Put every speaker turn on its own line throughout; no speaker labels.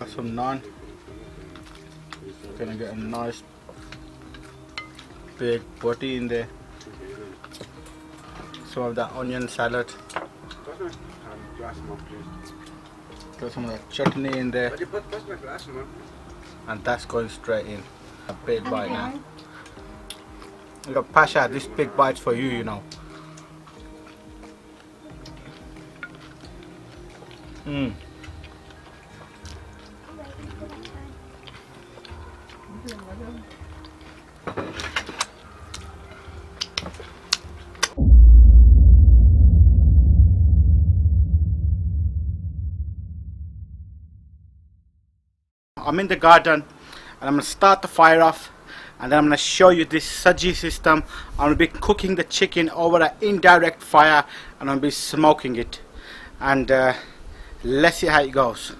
got some naan. Gonna get a nice big butty in there. Some of that onion salad. Got some of that chutney in there. And that's going straight in. A big bite now. Look, Pasha, this big bite's for you, you know. I'm in the garden and I'm going to start the fire off, and then I'm going to show you this Saji system. I'm going to be cooking the chicken over an indirect fire and I'm going to be smoking it, and let's see how it goes.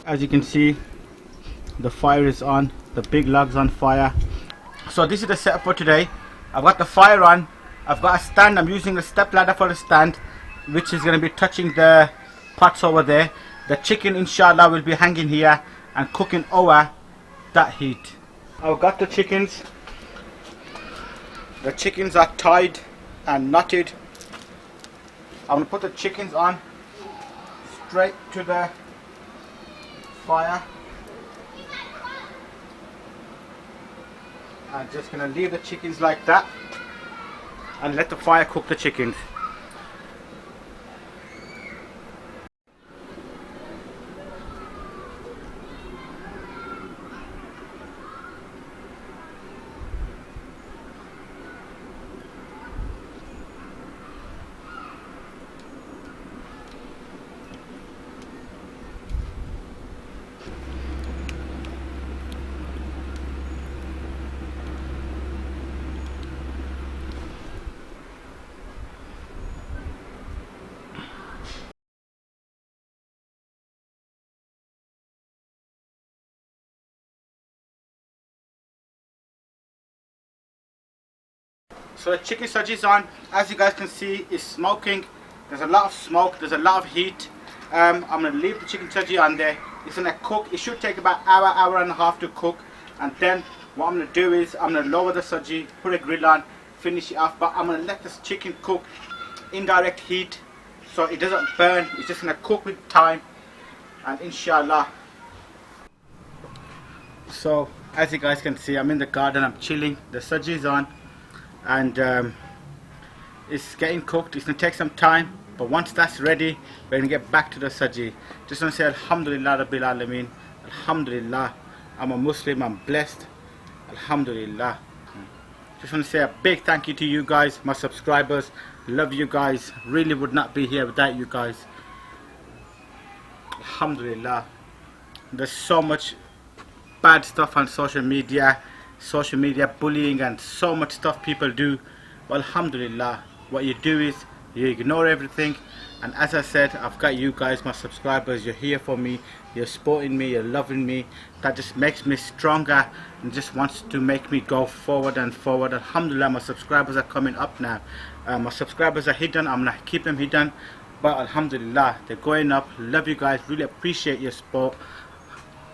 As you can see, the fire is on, the big log's on fire. So this is the setup for today. I've got the fire on, I've got a stand, I'm using a step ladder for the stand, which is going to be touching the pots over there. The chicken inshallah will be hanging here and cooking over that heat. I've got the chickens. The chickens are tied and knotted. I'm going to put the chickens on straight to the fire. I'm just going to leave the chickens like that and let the fire cook the chickens. So the chicken Saji is on. As you guys can see, it's smoking. There's a lot of smoke, there's a lot of heat. I'm going to leave the chicken Saji on there. It's going to cook. It should take about hour and a half to cook. And then what I'm going to do is I'm going to lower the Saji, put a grill on, finish it off. But I'm going to let this chicken cook indirect heat so it doesn't burn. It's just going to cook with time, and inshallah. So as you guys can see, I'm in the garden, I'm chilling. The Saji is on. And it's getting cooked. It's going to take some time, but once that's ready, we're going to get back to the Saji. Just want to say Alhamdulillah Rabbil Alameen. Alhamdulillah, I'm a Muslim, I'm blessed. Alhamdulillah. Just want to say a big thank you to you guys, my subscribers. Love you guys. Really would not be here without you guys. Alhamdulillah. There's so much bad stuff on social media bullying and so much stuff people do. Well, alhamdulillah, what you do is you ignore everything, and as I said, I've got you guys, my subscribers. You're here for me, you're supporting me, you're loving me. That just makes me stronger and just wants to make me go forward and forward. Alhamdulillah, my subscribers are coming up now. My subscribers are hidden, I'm gonna keep them hidden, but alhamdulillah, they're going up. Love you guys, really appreciate your support,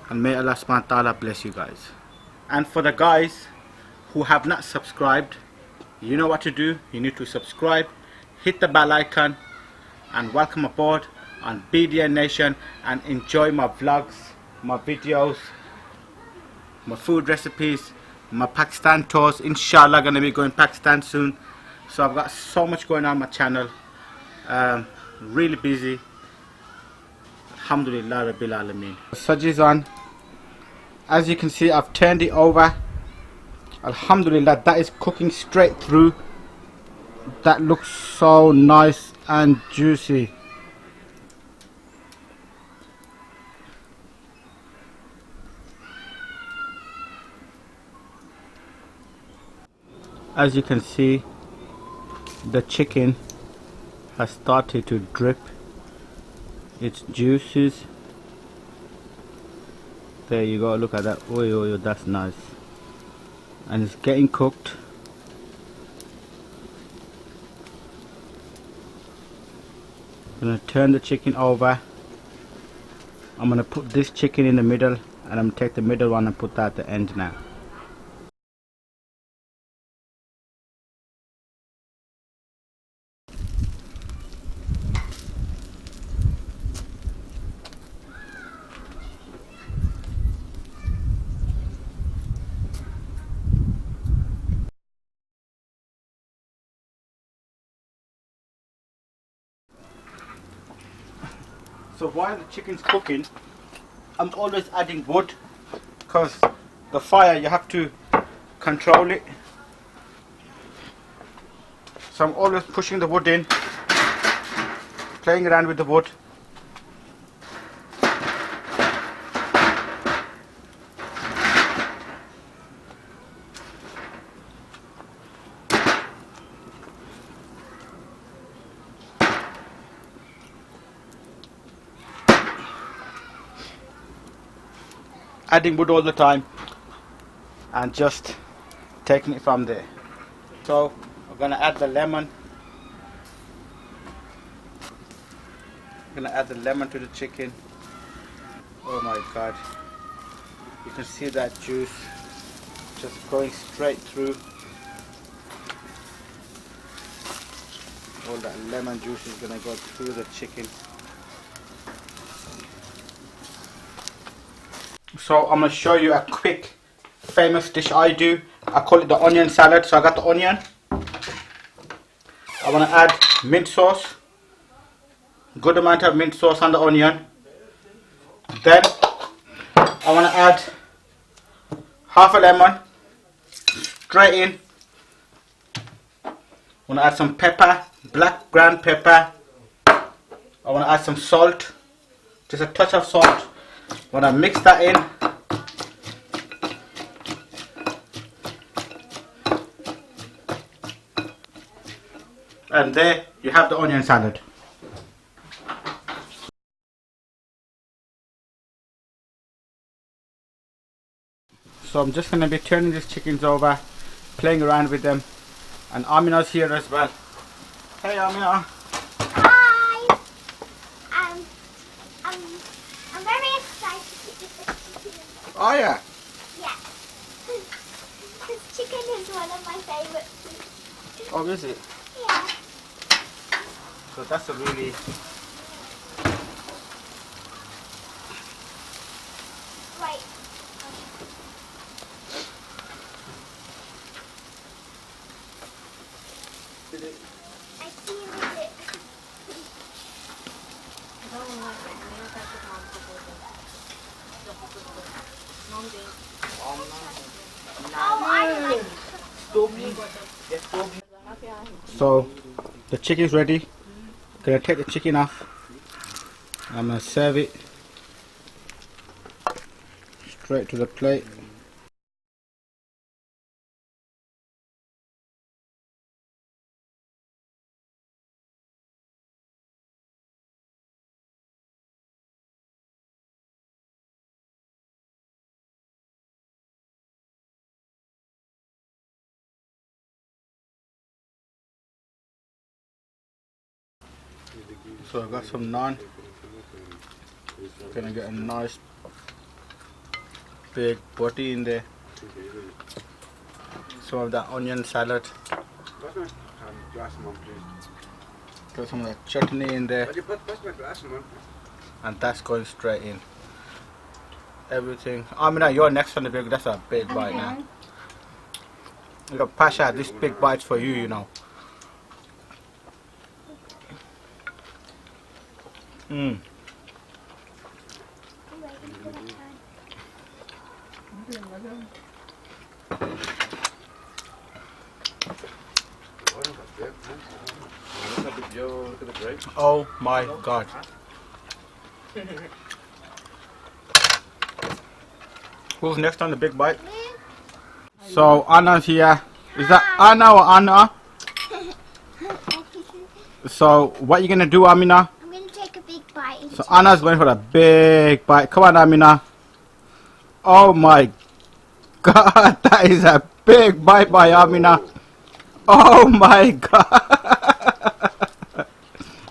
and may Allah subhanahu wa ta'ala bless you guys. And for the guys who have not subscribed, you know what to do. You need to subscribe, hit the bell icon, and welcome aboard on BDN Nation, and enjoy my vlogs, my videos, my food recipes, my Pakistan tours. Inshallah, gonna be going Pakistan soon. So I've got so much going on my channel. Really busy. Alhamdulillah Rabbil Alameen. Saji's on. As you can see, I've turned it over. Alhamdulillah, that is cooking straight through. That looks so nice and juicy. As you can see, the chicken has started to drip its juices. There you go, look at that. Oh, oh, oh, that's nice. And it's getting cooked. I'm gonna turn the chicken over. I'm gonna put this chicken in the middle, and I'm gonna take the middle one and put that at the end now. So while the chicken's cooking, I'm always adding wood, because the fire, you have to control it. So I'm always pushing the wood in, playing around with the wood. Adding wood all the time and just taking it from there. So we're gonna add the lemon. Gonna add the lemon to the chicken. Oh my god, you can see that juice just going straight through. All that lemon juice is gonna go through the chicken. So I'm gonna show you a quick famous dish I do. I call it the onion salad. So I got the onion. I wanna add mint sauce. Good amount of mint sauce on the onion. Then I wanna add half a lemon straight in. I wanna add some pepper, black ground pepper. I wanna add some salt, just a touch of salt. When I mix that in, and there you have the onion salad. So I'm just going to be turning these chickens over, playing around with them, and Amina's here as well. Hey Amina.
Hi. I'm very excited to eat the chicken.
Oh yeah.
Yeah. Because chicken is one of my favorite foods.
Oh, is it?
Yeah.
So that's a really
Right. I see you with it. Oh, I like
So the chicken's ready. Gonna take the chicken off. I'm gonna serve it straight to the plate. So I got some naan. Gonna get a nice big butty in there. Some of that onion salad. Put some of that chutney in there. And that's going straight in. Everything. Amina, you're next on the big. That's a big bite now. Look, Pasha, this big bite's for you, you know. Mmm. Oh my god. Who's next on the big bite? So Anna's here. Is that Anna or Anna? So what you gonna do, Amina?
I'm going to take a big bite.
So Anna's going for a big bite. Come on, Amina. Oh my god, that is a big bite by Amina. Oh my god.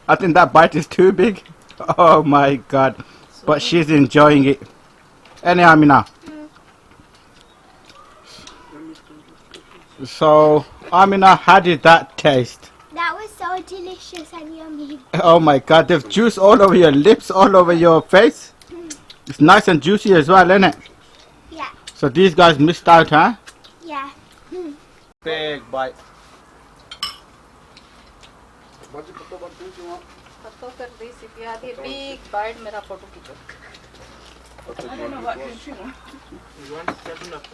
I think that bite is too big. Oh my god. But she's enjoying it. Any Amina. So, Amina, how did that taste?
That was so delicious and yummy.
Oh my god, there's juice all over your lips, all over your face. It's nice and juicy as well, isn't it?
Yeah.
So these guys missed out, huh?
Yeah.
Big bite.
Big bite मेरा photo खींचो. I don't know what country you want.
You want to set it up?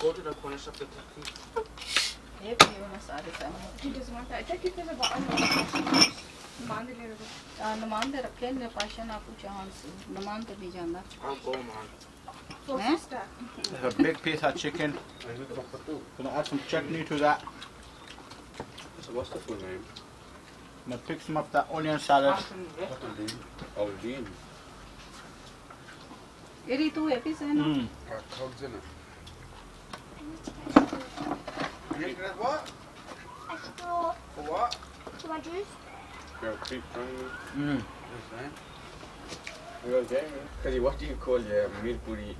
Go to the corner shop.
ये भी होना सारे सारे.
He doesn't want that. Check if there's a bottle.
नमान दे रखे ने Paschen आपको चाहन से नमान तो नहीं जाना.
I'll go, man.
There's a big piece of chicken. Gonna add some chutney to that.
So what's the full name?
Gonna pick some of that onion salad.
Aldine.
ये री तू एपी से ना.
Cogs in it.
What? I straw.
For what?
Do my juice?
You're a creep, right? You okay? Because what do you call your meal puri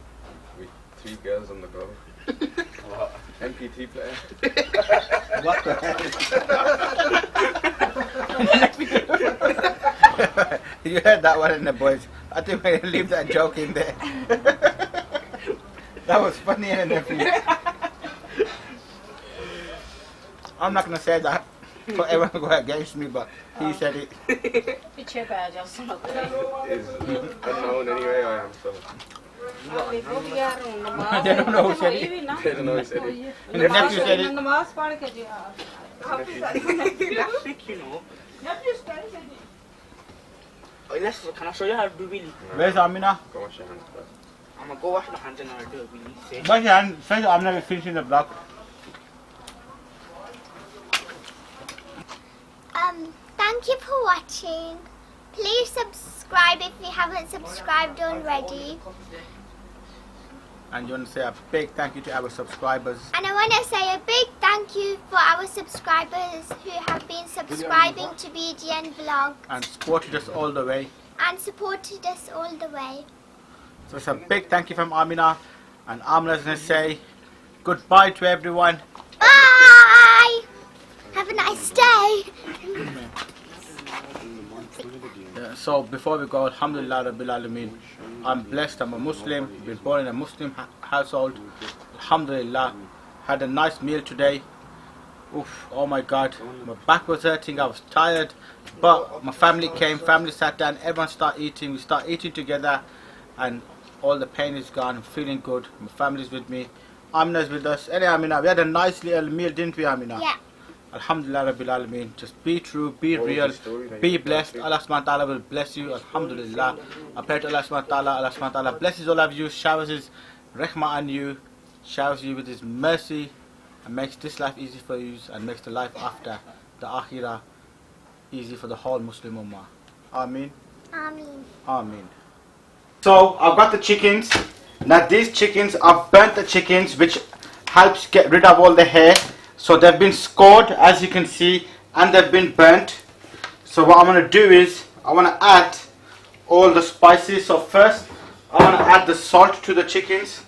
with 3 girls on the go? What? MP3 player?
What the hell? You heard that one in the boys. I think we're gonna leave that joke in there. That was funny and everything. I'm not gonna say that for everyone to go against me, but he said it.
पीछे पे आ जाओ सुनो.
Is unknown anyway, I am so.
They don't know who said it.
They don't know who said it.
And the nephew said it.
नमाज पढ़ के जी.
You know. Can I show you how to do wheelie?
Where's Amina?
Go wash your hands first.
I'm gonna go wash my hands and I'll do a wheelie. Say.
Wash your hand. First, I'm never finishing the vlog.
Thank you for watching. Please subscribe if you haven't subscribed already.
And you want to say a big thank you to our subscribers.
And I want to say a big thank you for our subscribers who have been subscribing to BGN Vlog
And supported us all the way.
and supported us all the way.
So it's a big thank you from Amina. And Amina's going to say goodbye to everyone.
Bye! Have a nice day.
Yeah, so before we go, Alhamdulillah Rabbil Alameen, I'm blessed, I'm a Muslim, been born in a Muslim household. Alhamdulillah, had a nice meal today. Oof, oh my God, my back was hurting, I was tired, but my family came, family sat down, everyone started eating, we started eating together, and all the pain is gone, I'm feeling good, my family's with me, Amina's with us. Anyway, Amina, we had a nice little meal, didn't we, Amina?
Yeah.
Alhamdulillah Rabbil Alameen. Just be true, be
What was
real,
the story that
be
you
blessed.
told
Allah subhanahu wa ta'ala will bless you. Alhamdulillah. I pray to Allah subhanahu wa ta'ala blesses all of you, showers His rahmah on you, showers you with His mercy, and makes this life easy for you, and makes the life after the akhirah easy for the whole Muslim ummah. Ameen.
Ameen.
Ameen. So I've got the chickens. Now these chickens, I've burnt the chickens, which helps get rid of all the hair. So they've been scored, as you can see, and they've been burnt. So what I'm going to do is, I want to add all the spices. So first, I want to add the salt to the chickens.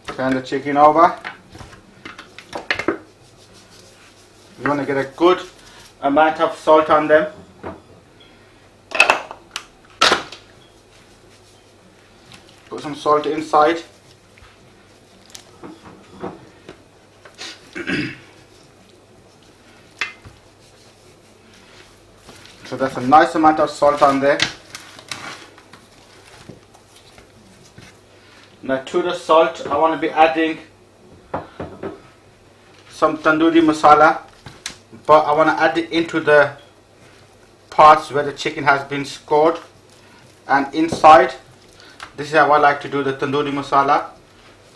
Turn the chicken over. You want to get a good amount of salt on them. Put some salt inside. So that's a nice amount of salt on there. Now to the salt, I want to be adding some tandoori masala, but I want to add it into the parts where the chicken has been scored and inside. This is how I like to do the tandoori masala.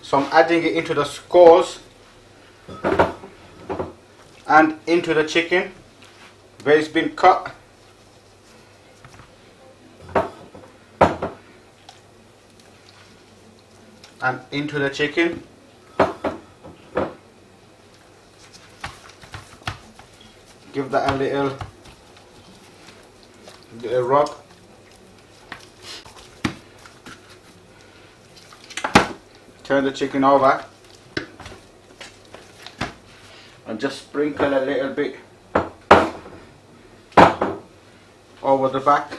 So I'm adding it into the scores and into the chicken where it's been cut. and into the chicken. Give that a little rub. Turn the chicken over and just sprinkle a little bit over the back.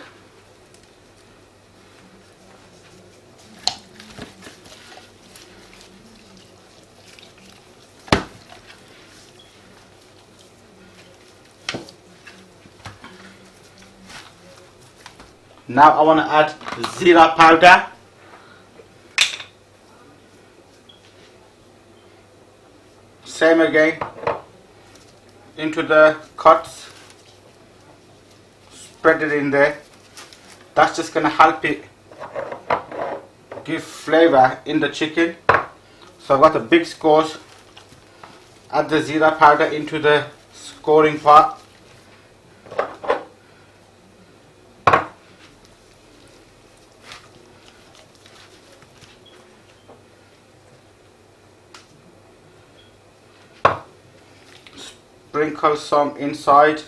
Now I want to add zira powder. Same again, into the cuts, spread it in there. That's just going to help it give flavor in the chicken. So I've got a big scones. Add the zira powder into the scoring part. Sprinkle some inside.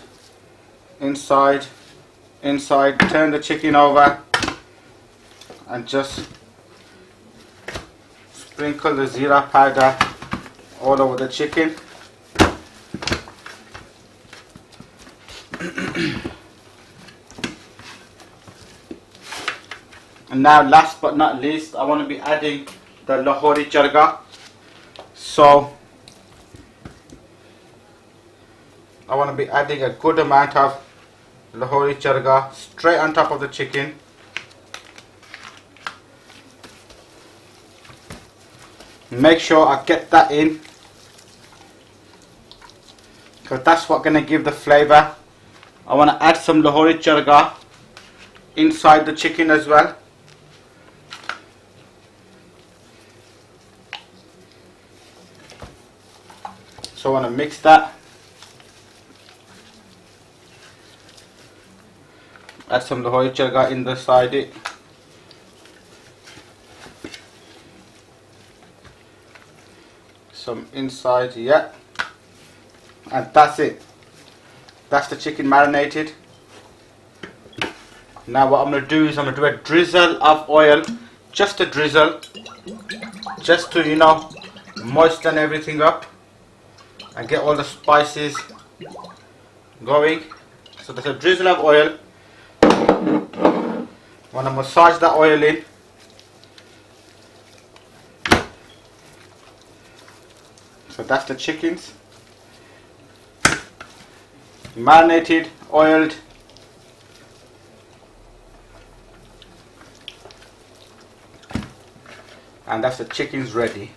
Turn the chicken over and just sprinkle the zira powder all over the chicken. And now, last but not least, I want to be adding the Lahori charga. So I want to be adding a good amount of Lahori charga straight on top of the chicken. Make sure I get that in, because that's what's going to give the flavor. I want to add some Lahori charga inside the chicken as well. So I want to mix that. Add some Lahori charga in the side it. Some inside, yeah. And that's it. That's the chicken marinated. Now what I'm going to do is I'm going to do a drizzle of oil. Just a drizzle. Just to, you know, moisten everything up and get all the spices going. So there's a drizzle of oil. Want to massage that oil in. So that's the chickens, marinated, oiled, and that's the chickens ready.